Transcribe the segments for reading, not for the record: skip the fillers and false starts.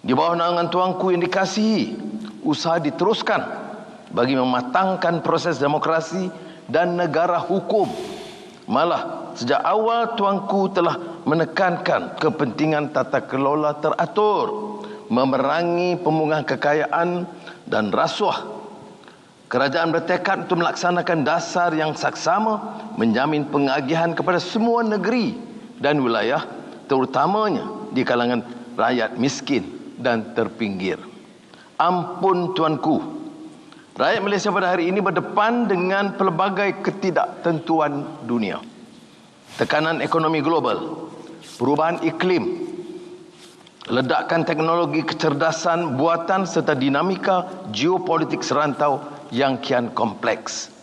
Di bawah naungan tuanku yang dikasihi, usaha diteruskan bagi mematangkan proses demokrasi dan negara hukum. Malah sejak awal tuanku telah menekankan kepentingan tata kelola teratur, memerangi pembuangan kekayaan dan rasuah. Kerajaan bertekad untuk melaksanakan dasar yang saksama, menjamin pengagihan kepada semua negeri dan wilayah, terutamanya di kalangan rakyat miskin dan terpinggir. Ampun tuanku, rakyat Malaysia pada hari ini berdepan dengan pelbagai ketidaktentuan dunia. Tekanan ekonomi global, perubahan iklim, ledakan teknologi kecerdasan buatan serta dinamika geopolitik serantau yang kian kompleks.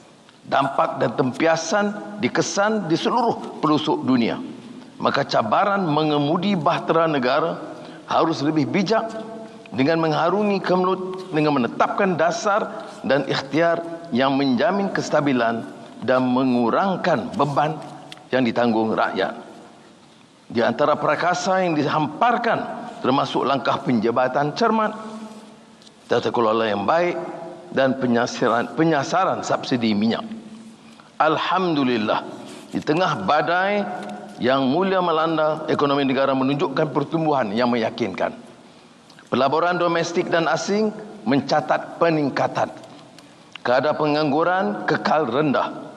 Dampak dan tempiasan dikesan di seluruh pelosok dunia. Maka cabaran mengemudi bahtera negara harus lebih bijak dengan mengharungi kemelut, dengan menetapkan dasar dan ikhtiar yang menjamin kestabilan dan mengurangkan beban yang ditanggung rakyat. Di antara prakasa yang dihamparkan termasuk langkah penjabatan cermat, tata kelola yang baik dan penyasaran subsidi minyak. Alhamdulillah, di tengah badai yang mulia melanda, ekonomi negara menunjukkan pertumbuhan yang meyakinkan. Pelaburan domestik dan asing mencatat peningkatan. Kadar pengangguran kekal rendah,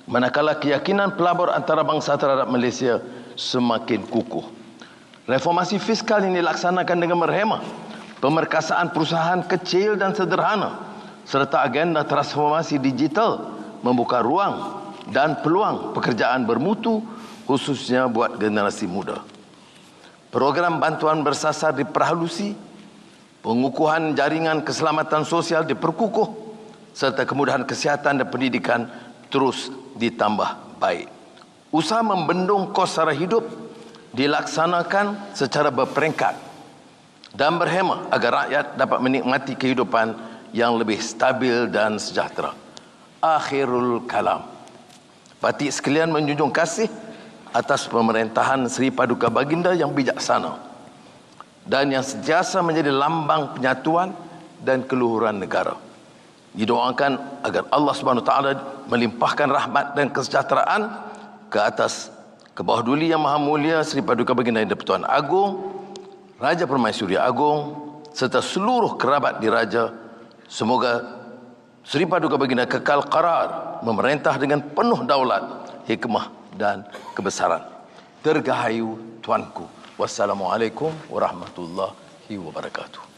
manakala keyakinan pelabur antarabangsa terhadap Malaysia semakin kukuh. Reformasi fiskal yang dilaksanakan dengan berhemah, pemerkasaan perusahaan kecil dan sederhana, serta agenda transformasi digital membuka ruang dan peluang pekerjaan bermutu khususnya buat generasi muda. Program bantuan bersasar diperhalusi, pengukuhan jaringan keselamatan sosial diperkukuh, serta kemudahan kesihatan dan pendidikan terus ditambah baik. Usaha membendung kos sara hidup dilaksanakan secara berperingkat dan berhemah agar rakyat dapat menikmati kehidupan yang lebih stabil dan sejahtera. Akhirul kalam. Parti sekalian menjunjung kasih atas pemerintahan Seri Paduka Baginda yang bijaksana dan yang sentiasa menjadi lambang penyatuan dan keluhuran negara. Didoakan agar Allah Subhanahu Wa Taala melimpahkan rahmat dan kesejahteraan ke atas Kebawah Duli Yang Maha Mulia Seri Paduka Baginda Yang di-Pertuan Agong, Raja Permaisuri Agong serta seluruh kerabat diraja. Semoga Seri Paduka Baginda kekal qarar memerintah dengan penuh daulat, hikmah dan kebesaran. Tergahayu tuanku. Wassalamualaikum warahmatullahi wabarakatuh.